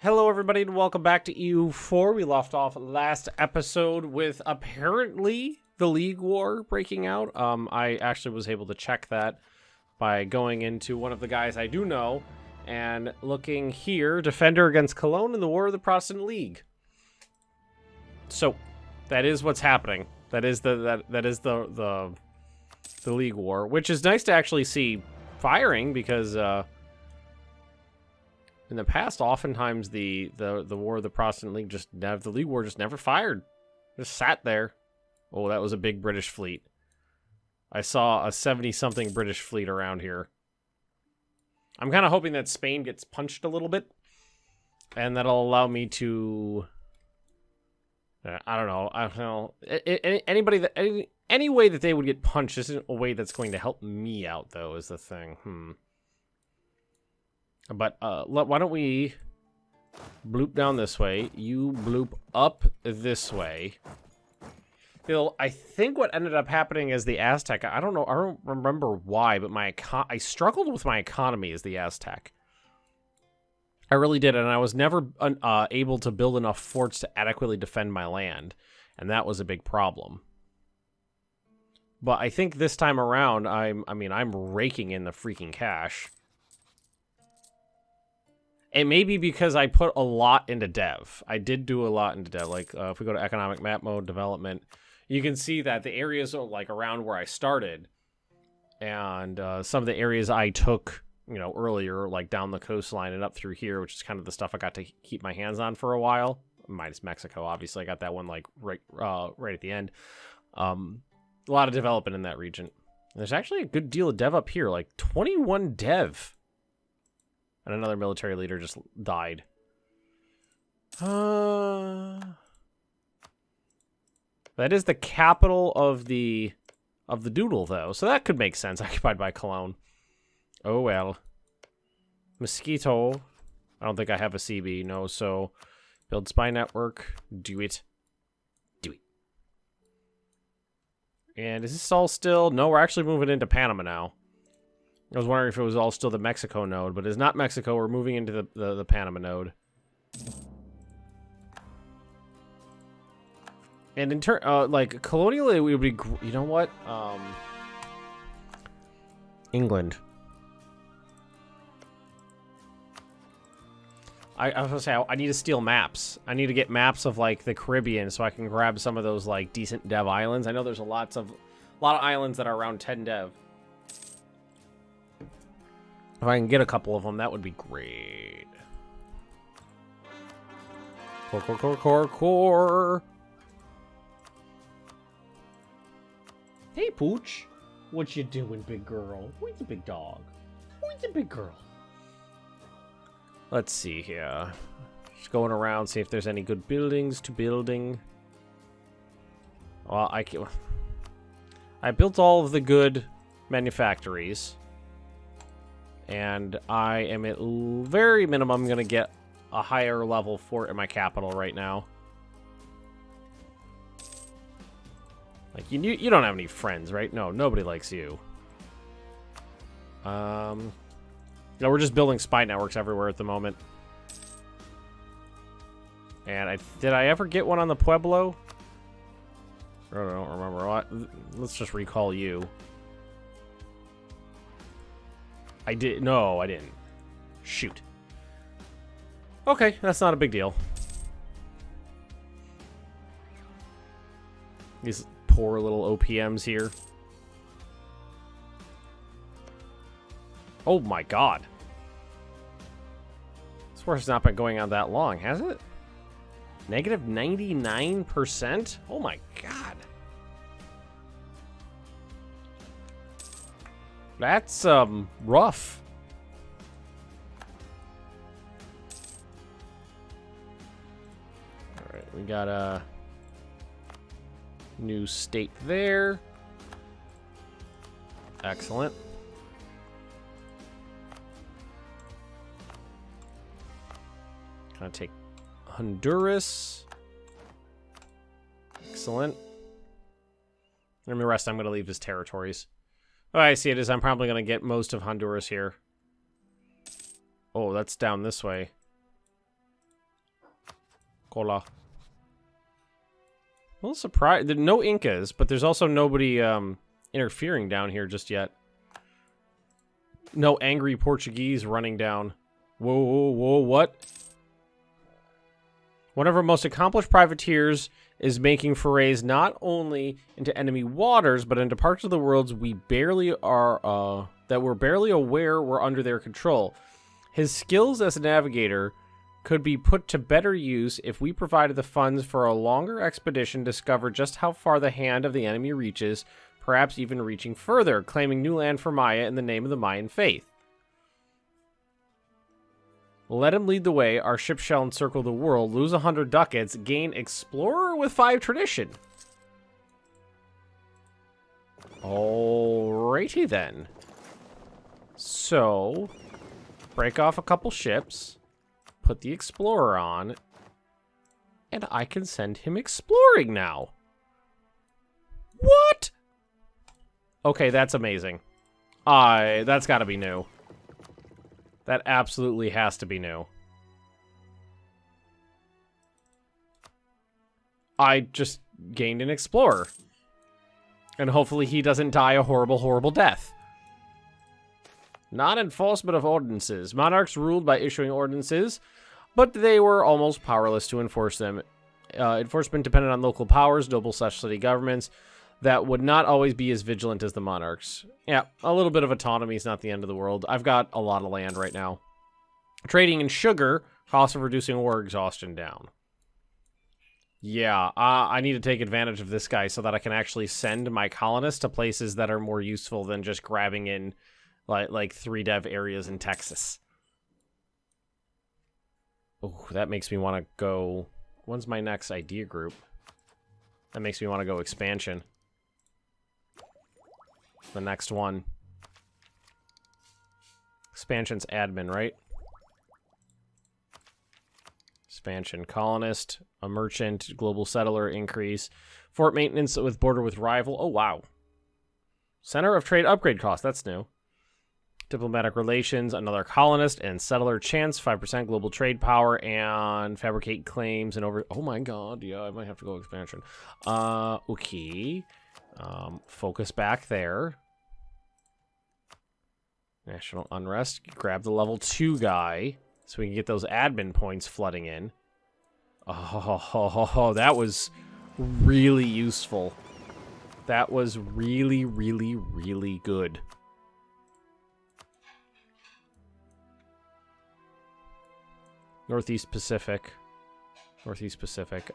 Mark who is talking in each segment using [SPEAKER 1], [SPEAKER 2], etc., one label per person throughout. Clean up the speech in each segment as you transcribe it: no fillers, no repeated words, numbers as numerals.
[SPEAKER 1] Hello everybody and welcome back to EU4. We left off last episode with apparently the League War breaking out. I actually was able to check that by going into one of the guys I do know and looking here, Defender against Cologne in the War of the Protestant League. So that is what's happening. That is the League War, which is nice to actually see firing because in the past, oftentimes the War of the Protestant League the League War just never fired. Just sat there. Oh, that was a big British fleet. I saw a 70-something British fleet around here. I'm kind of hoping that Spain gets punched a little bit. And that'll allow me to... I don't know. Any way that they would get punched isn't a way that's going to help me out, though, is the thing. But why don't we bloop down this way? You bloop up this way. I think what ended up happening is the Aztec. I don't know. I don't remember why, but I struggled with my economy as the Aztec. I really did, and I was never able to build enough forts to adequately defend my land, and that was a big problem. But I think this time around, I'm raking in the freaking cash. It may be because I put a lot into dev. I did do a lot into dev. Like, if we go to economic map mode, development, you can see that the areas are, like, around where I started. And some of the areas I took, earlier, like down the coastline and up through here, which is kind of the stuff I got to keep my hands on for a while. Minus Mexico, obviously. I got that one, like, right at the end. A lot of development in that region. And there's actually a good deal of dev up here, like 21 dev. And another military leader just died. That is the capital of the doodle, though. So that could make sense, occupied by Cologne. Oh, well. Mosquito. I don't think I have a CB, no, so... Build spy network. Do it. Do it. And is this all still... No, we're actually moving into Panama now. I was wondering if it was all still the Mexico node, but it's not Mexico. We're moving into the Panama node. And in turn, like, colonially, we would be... You know what? England. I was gonna say, I need to steal maps. I need to get maps of, like, the Caribbean so I can grab some of those, like, decent dev islands. I know there's a lot of islands that are around 10 dev. If I can get a couple of them, that would be great. Core. Hey, Pooch. What you doing, big girl? Who's the big dog? Who's the big girl? Let's see here. Just going around, see if there's any good buildings to building. Well, I built all of the good manufactories. And I am at very minimum going to get a higher level fort in my capital right now. Like, you don't have any friends, right? No, nobody likes you. No, we're just building spy networks everywhere at the moment. And did I ever get one on the Pueblo? I don't remember. Let's just recall you. I did. No, I didn't. Shoot. Okay, that's not a big deal. These poor little OPMs here. Oh my god. This war has not been going on that long, has it? Negative 99%? Oh my god. That's, rough. Alright, we got a new state there. Excellent. Gonna take Honduras. Excellent. And the rest I'm gonna leave as territories. Oh, I see it is. I'm probably going to get most of Honduras here. Oh, that's down this way. Cola. Well, surprised. There are no Incas, but there's also nobody interfering down here just yet. No angry Portuguese running down. Whoa, whoa, whoa, what? One of our most accomplished privateers is making forays not only into enemy waters, but into parts of the worlds we barely are, that we're barely aware were under their control. His skills as a navigator could be put to better use if we provided the funds for a longer expedition to discover just how far the hand of the enemy reaches, perhaps even reaching further, claiming new land for Maya in the name of the Mayan faith. Let him lead the way. Our ship shall encircle the world, lose 100 ducats, gain explorer with 5 tradition. Alrighty then. So, break off a couple ships, put the explorer on, and I can send him exploring now. What? Okay, that's amazing. That's gotta be new. That absolutely has to be new. I just gained an explorer. And hopefully he doesn't die a horrible, horrible death. Non-enforcement of ordinances. Monarchs ruled by issuing ordinances, but they were almost powerless to enforce them. Enforcement depended on local powers, noble/city governments, that would not always be as vigilant as the monarchs. Yeah, a little bit of autonomy is not the end of the world. I've got a lot of land right now. Trading in sugar, cost of reducing ore exhaustion down. Yeah, I need to take advantage of this guy so that I can actually send my colonists to places that are more useful than just grabbing in like 3 dev areas in Texas. Oh, that makes me want to go... When's my next idea group? That makes me want to go expansion. The next one. Expansion's admin, right? Expansion colonist, a merchant, global settler increase. Fort maintenance with border with rival. Oh, wow. Center of trade upgrade cost. That's new. Diplomatic relations, another colonist and settler chance, 5% global trade power, and fabricate claims and over... Oh my god, yeah, I might have to go expansion. Okay. Focus back there. National unrest. Grab the level 2 guy so we can get those admin points flooding in. Oh, that was really useful. That was really, really, really good. Northeast Pacific. Northeast Pacific.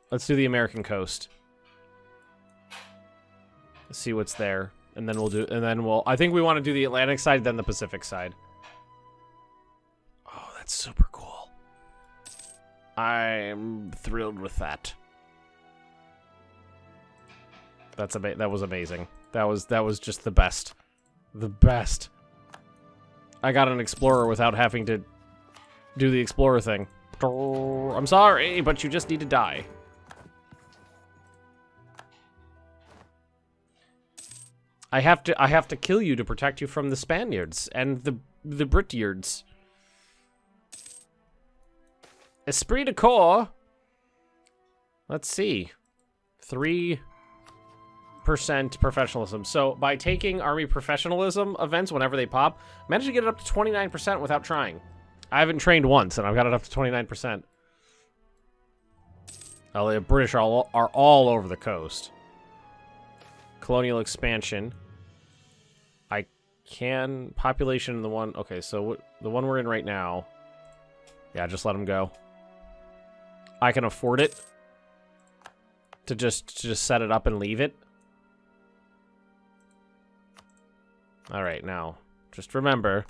[SPEAKER 1] Let's do the American coast. Let's see what's there. And then we'll do, I think we want to do the Atlantic side, then the Pacific side. Oh, that's super cool. I'm thrilled with that. That was amazing. That was just the best. The best. I got an explorer without having to do the explorer thing. I'm sorry, but you just need to die. I have to kill you to protect you from the Spaniards and the Brityards. Esprit de corps. Let's see. 3% professionalism. So by taking army professionalism events whenever they pop, I managed to get it up to 29% without trying. I haven't trained once, and I've got it up to 29%. Oh, the British are all over the coast. Colonial expansion. I can... Population in the one... Okay, so the one we're in right now... Yeah, just let them go. I can afford it. To just set it up and leave it. Alright, now. Just remember...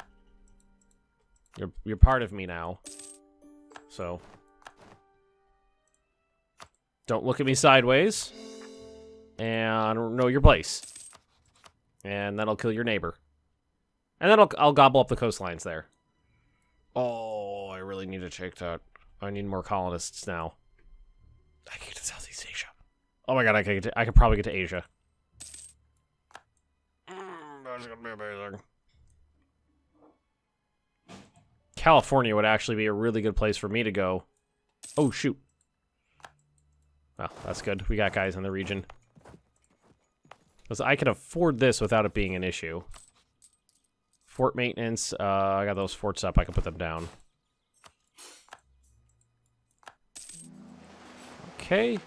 [SPEAKER 1] You're part of me now. So... Don't look at me sideways. And know your place. And then I'll kill your neighbor. And then I'll gobble up the coastlines there. Oh, I really need to take that. I need more colonists now. I can get to Southeast Asia. Oh my god, I could probably get to Asia. That's gonna be amazing. California would actually be a really good place for me to go. Oh, shoot. Well, that's good. We got guys in the region. Because I can afford this without it being an issue. Fort maintenance. I got those forts up. I can put them down. Okay.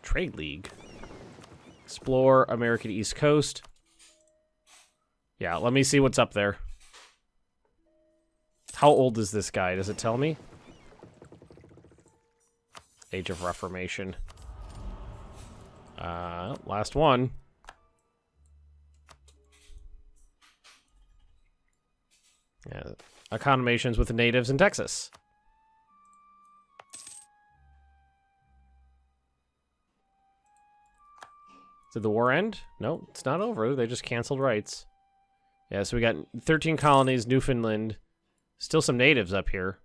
[SPEAKER 1] Trade League. Explore American East Coast. Yeah, let me see what's up there. How old is this guy? Does it tell me? Age of Reformation. Last one. Yeah, accommodations with the natives in Texas. Did the war end? No, it's not over. They just canceled rights. Yeah, so we got 13 colonies, Newfoundland. Still some natives up here.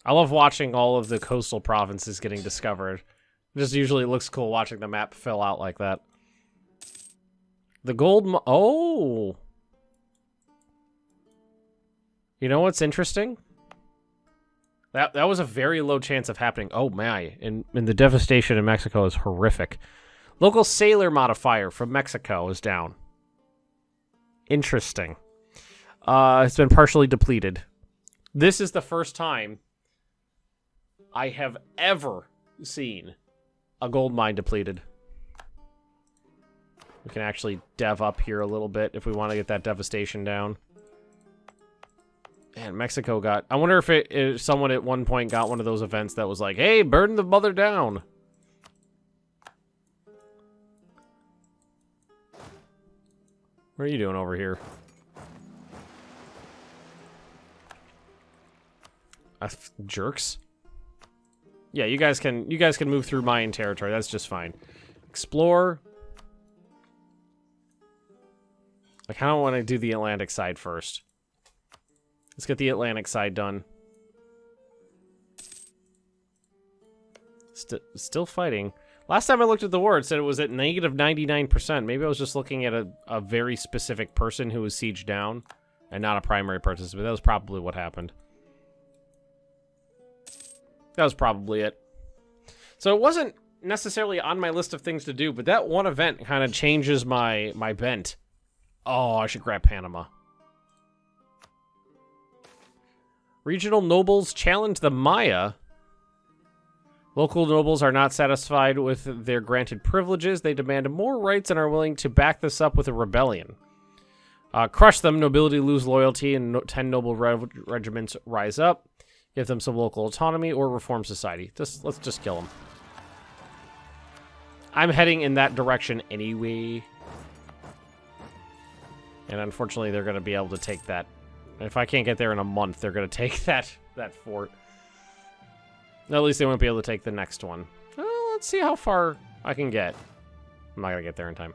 [SPEAKER 1] I love watching all of the coastal provinces getting discovered. It just usually looks cool watching the map fill out like that. The gold... Oh! You know what's interesting? That was a very low chance of happening. Oh, my. And the devastation in Mexico is horrific. Local sailor modifier from Mexico is down. Interesting. It's been partially depleted. This is the first time I have ever seen a gold mine depleted. We can actually dev up here a little bit if we want to get that devastation down. Man, Mexico got... I wonder if someone at one point got one of those events that was like, hey, burn the mother down. What are you doing over here? Jerks. Yeah, you guys can move through Mayan territory. That's just fine. Explore. I kind of want to do the Atlantic side first. Let's get the Atlantic side done. Still fighting. Last time I looked at the war, it said it was at negative 99%. Maybe I was just looking at a very specific person who was sieged down and not a primary participant. That was probably what happened. That was probably it. So it wasn't necessarily on my list of things to do, but that one event kind of changes my bent. Oh, I should grab Panama. Regional nobles challenge the Maya. Local nobles are not satisfied with their granted privileges. They demand more rights and are willing to back this up with a rebellion. Crush them, nobility lose loyalty, and 10 noble regiments rise up. Give them some local autonomy or reform society. Let's just kill them. I'm heading in that direction anyway. And unfortunately, they're going to be able to take that. If I can't get there in a month, they're going to take that fort. At least they won't be able to take the next one. Well, let's see how far I can get. I'm not going to get there in time.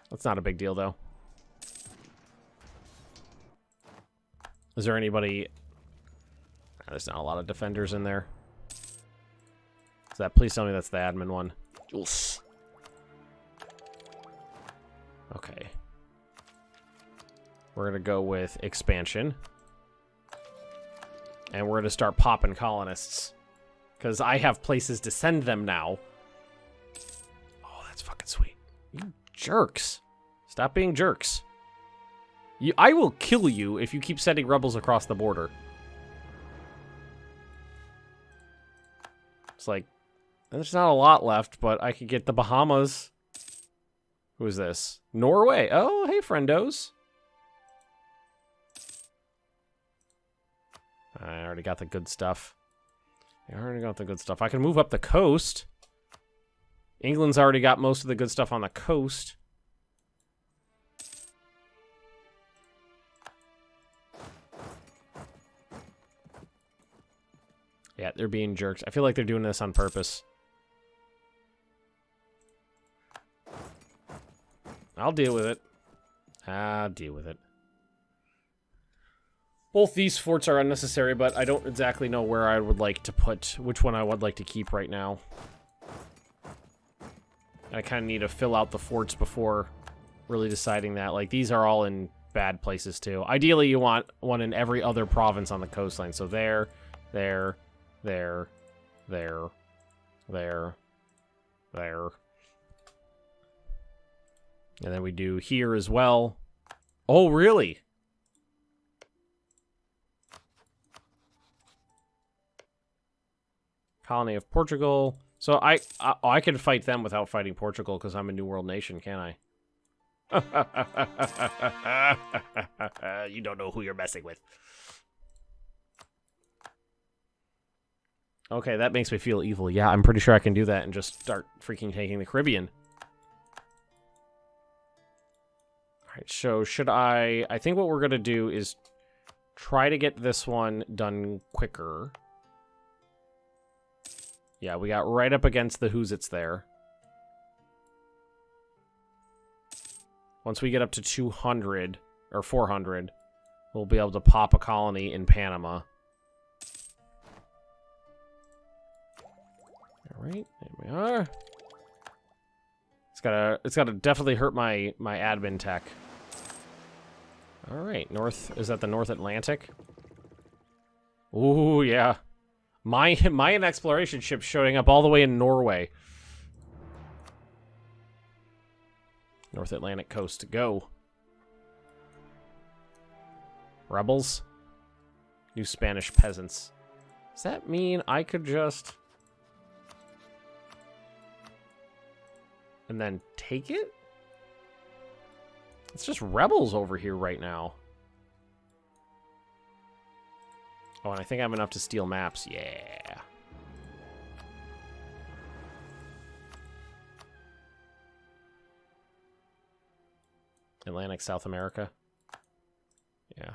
[SPEAKER 1] That's not a big deal, though. Is there anybody... There's not a lot of defenders in there. Is that... Please tell me that's the admin one. Oof. Okay. We're going to go with expansion. And we're going to start popping colonists. Because I have places to send them now. Oh, that's fucking sweet. You jerks. Stop being jerks. I will kill you if you keep sending rebels across the border. It's like, there's not a lot left, but I could get the Bahamas. Who is this? Norway. Oh, hey, friendos. I already got the good stuff. I can move up the coast. England's already got most of the good stuff on the coast. Yeah, they're being jerks. I feel like they're doing this on purpose. I'll deal with it. I'll deal with it. Both these forts are unnecessary, but I don't exactly know where I would like to put, which one I would like to keep right now. I kind of need to fill out the forts before really deciding that. Like, these are all in bad places, too. Ideally, you want one in every other province on the coastline. So there, there, there, there, there, there. And then we do here as well. Oh, really? Colony of Portugal. So I can fight them without fighting Portugal because I'm a New World nation, can't I? You don't know who you're messing with. Okay, that makes me feel evil. Yeah, I'm pretty sure I can do that and just start freaking taking the Caribbean. Alright, so should I think what we're going to do is try to get this one done quicker. Yeah, we got right up against the Huastec there. Once we get up to 200, or 400, we'll be able to pop a colony in Panama. Alright, there we are. It's gotta definitely hurt my admin tech. Alright, is that the North Atlantic? Ooh, yeah. Mayan exploration ship showing up all the way in Norway. North Atlantic coast to go. Rebels. New Spanish peasants. Does that mean I could just... and then take it? It's just rebels over here right now. Oh, and I think I have enough to steal maps. Yeah. Atlantic, South America. Yeah.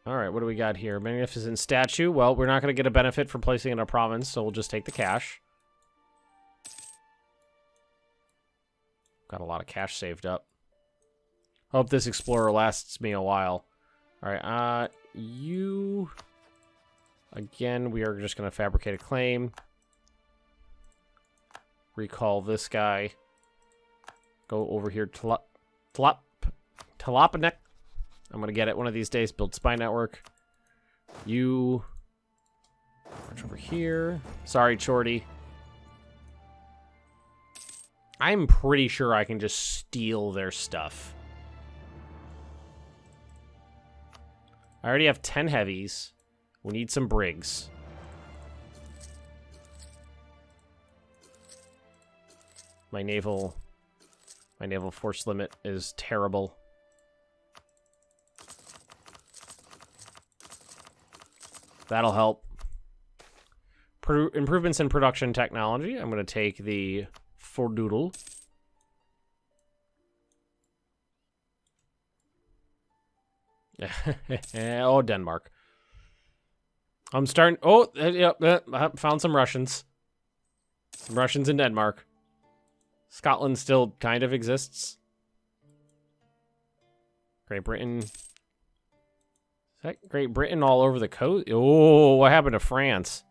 [SPEAKER 1] Alright, what do we got here? Magnificent statue. Well, we're not going to get a benefit for placing it in a province, so we'll just take the cash. Got a lot of cash saved up. Hope this explorer lasts me a while. Alright, you... again, we are just going to fabricate a claim. Recall this guy. Go over here, Talopanek. I'm going to get it one of these days. Build spy network. You... march over here. Sorry, Chorty. I'm pretty sure I can just steal their stuff. I already have 10 heavies. We need some brigs. My naval force limit is terrible. That'll help. Improvements in production technology. I'm going to take the Fordoodle. Oh, Denmark. I'm starting... oh, yep, I found some Russians. Some Russians in Denmark. Scotland still kind of exists. Great Britain. Is that Great Britain all over the coast? Oh, what happened to France?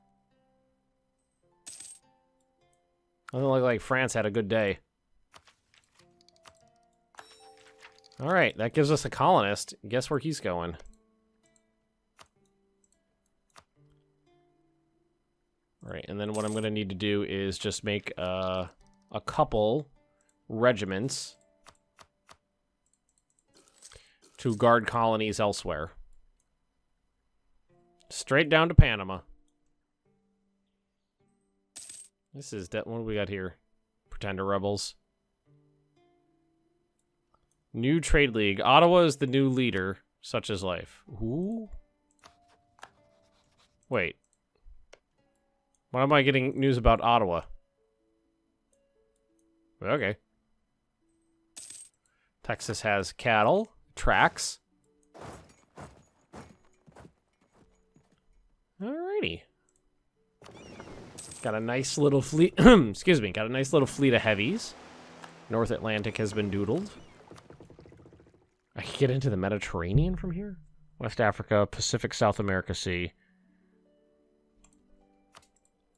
[SPEAKER 1] Doesn't look like France had a good day. Alright, that gives us a colonist. Guess where he's going? Alright, and then what I'm going to need to do is just make a couple regiments to guard colonies elsewhere. Straight down to Panama. This is... what do we got here? Pretender rebels. New trade league. Ottawa is the new leader. Such is life. Ooh. Wait. Why am I getting news about Ottawa? Okay. Texas has cattle. Tracks. Alrighty. Got a nice little fleet. Excuse me. Got a nice little fleet of heavies. North Atlantic has been doodled. I can get into the Mediterranean from here? West Africa, Pacific, South America Sea.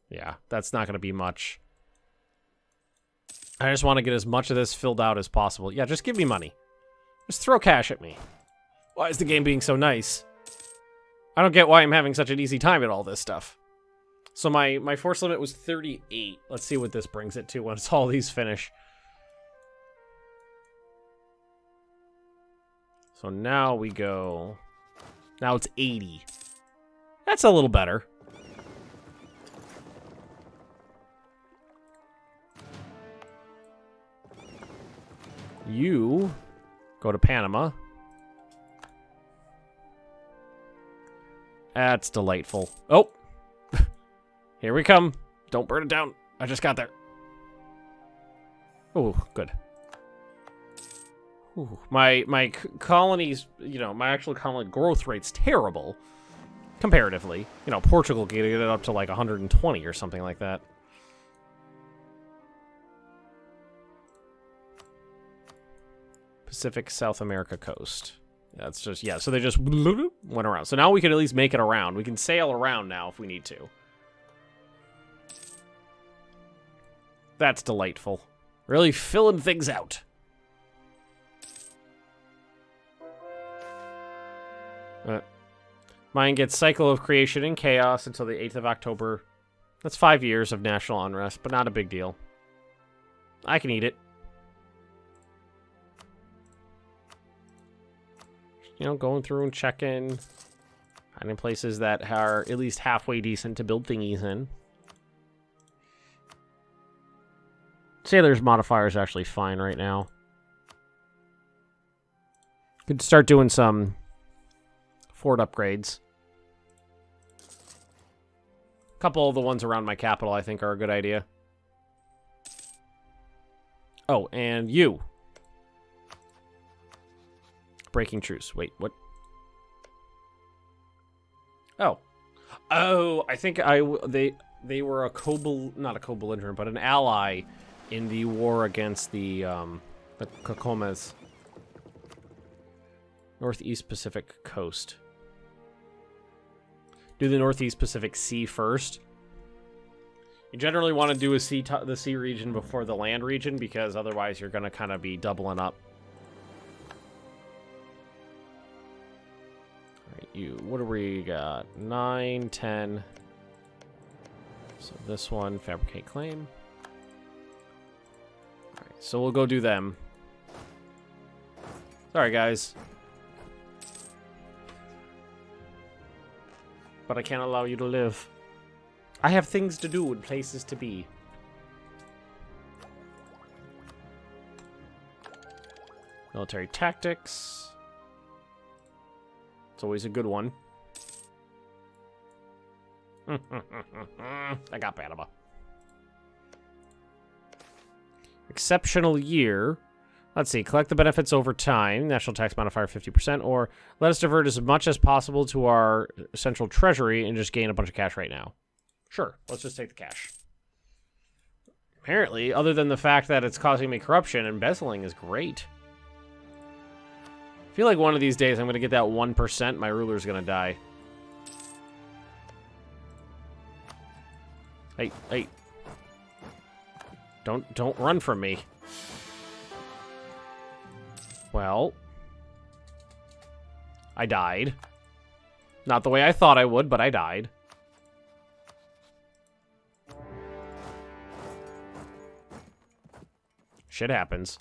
[SPEAKER 1] Yeah, that's not going to be much. I just want to get as much of this filled out as possible. Yeah, just give me money. Just throw cash at me. Why is the game being so nice? I don't get why I'm having such an easy time at all this stuff. So my force limit was 38. Let's see what this brings it to once all these finish. So now we go... Now it's 80. That's a little better. You go to Panama. That's delightful. Oh! Here we come. Don't burn it down. I just got there. Oh, good. Ooh, my colonies, you know, my actual colony growth rate's terrible. Comparatively. You know, Portugal can get it up to like 120 or something like that. Pacific South America coast. That's just, yeah, so they just went around. So now we can at least make it around. We can sail around now if we need to. That's delightful. Really filling things out. Mayan gets cycle of creation and chaos until the 8th of October. That's 5 years of national unrest, but not a big deal. I can eat it. You know, going through and checking. Finding places that are at least halfway decent to build thingies in. Sailor's modifier is actually fine right now. Could start doing some fort upgrades. A couple of the ones around my capital I think are a good idea. Oh, and you. Breaking truce. Wait, what? Oh. Oh, I think they were not a co-belligerent, but an ally in the war against the Cacomes. Northeast Pacific coast. Do the Northeast Pacific Sea first. You generally want to do the sea region before the land region because otherwise you're going to kind of be doubling up. What do we got? 9, 10. So this one, fabricate claim. Alright, so we'll go do them. Sorry, guys. But I can't allow you to live. I have things to do and places to be. Military tactics. It's always a good one. I got Panama. Exceptional year. Let's see. Collect the benefits over time. National tax modifier 50%. Or let us divert as much as possible to our central treasury and just gain a bunch of cash right now. Sure. Let's just take the cash. Apparently, other than the fact that it's causing me corruption, embezzling is great. I feel like one of these days I'm going to get that 1%. My ruler's going to die. Hey. Don't run from me. Well. I died. Not the way I thought I would, but I died. Shit happens.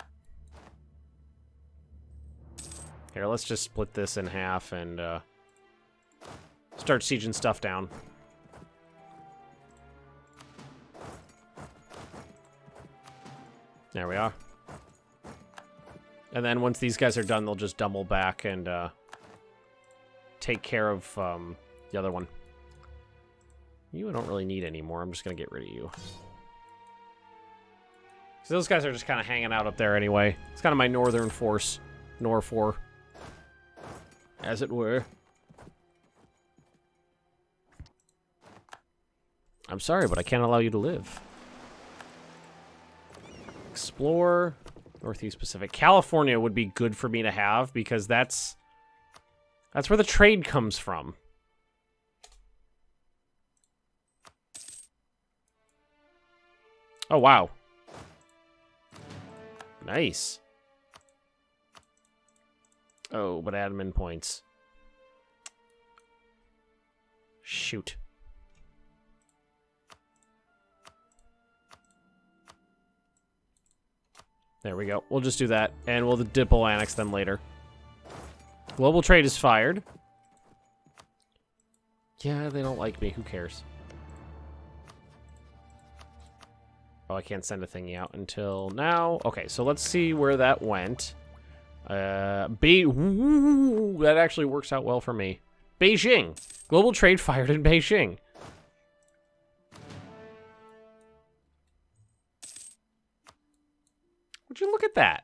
[SPEAKER 1] Here, let's just split this in half and start sieging stuff down. There we are. And then once these guys are done, they'll just double back and take care of the other one. You I don't really need anymore. I'm just going to get rid of you. So those guys are just kind of hanging out up there anyway. It's kind of my northern force. Nor4. As it were. I'm sorry, but I can't allow you to live. Explore. Northeast Pacific. California would be good for me to have because that's where the trade comes from. Oh, wow. Nice. Oh, but admin points. Shoot. There we go. We'll just do that, and we'll diplo annex them later. Global trade is fired. Yeah, they don't like me. Who cares? Oh, I can't send a thingy out until now. Okay, so let's see where that went. Ooh, that actually works out well for me. Beijing. Global trade fired in Beijing. Would you look at that?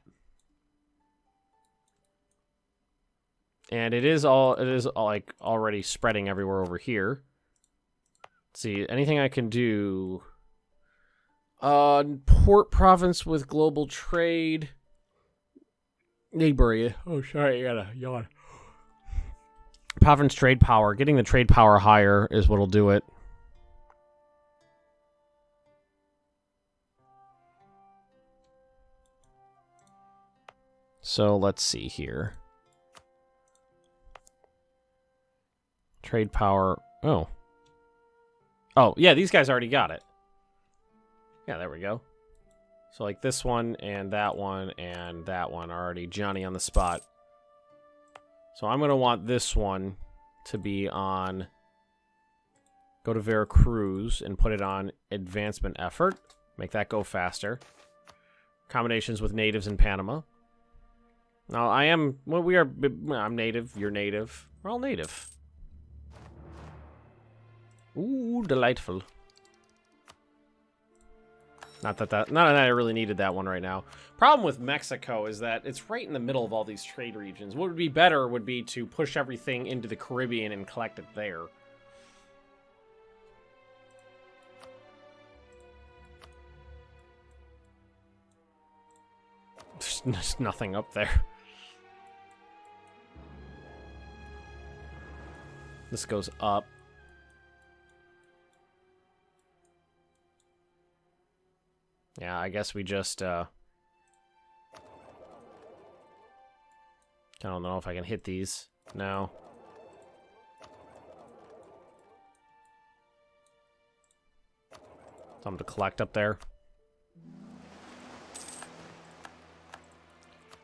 [SPEAKER 1] And it is like already spreading everywhere over here. Let's see, anything I can do? Port province with global trade. Neighbor. Oh, sorry, I gotta yawn. Province trade power. Getting the trade power higher is what'll do it. So let's see here. Trade power. Oh. Oh, yeah, these guys already got it. Yeah, there we go. So like this one and that one are already Johnny on the spot. So I'm going to want this one to be on... Go to Veracruz and put it on advancement effort. Make that go faster. Accommodations with natives in Panama. Now, I am... Well, we are... I'm native. You're native. We're all native. Ooh, delightful. Not that I really needed that one right now. Problem with Mexico is that it's right in the middle of all these trade regions. What would be better would be to push everything into the Caribbean and collect it there. There's nothing up there. This goes up. Yeah, I guess we just, I don't know if I can hit these. No. Something to collect up there.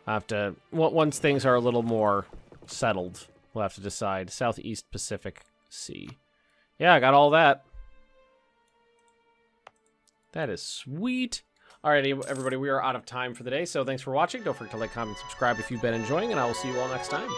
[SPEAKER 1] I have to, once things are a little more settled, we'll have to decide. Southeast Pacific Sea. Yeah, I got all that. That is sweet. Alrighty, everybody, we are out of time for the day, so thanks for watching. Don't forget to like, comment, subscribe if you've been enjoying, and I will see you all next time.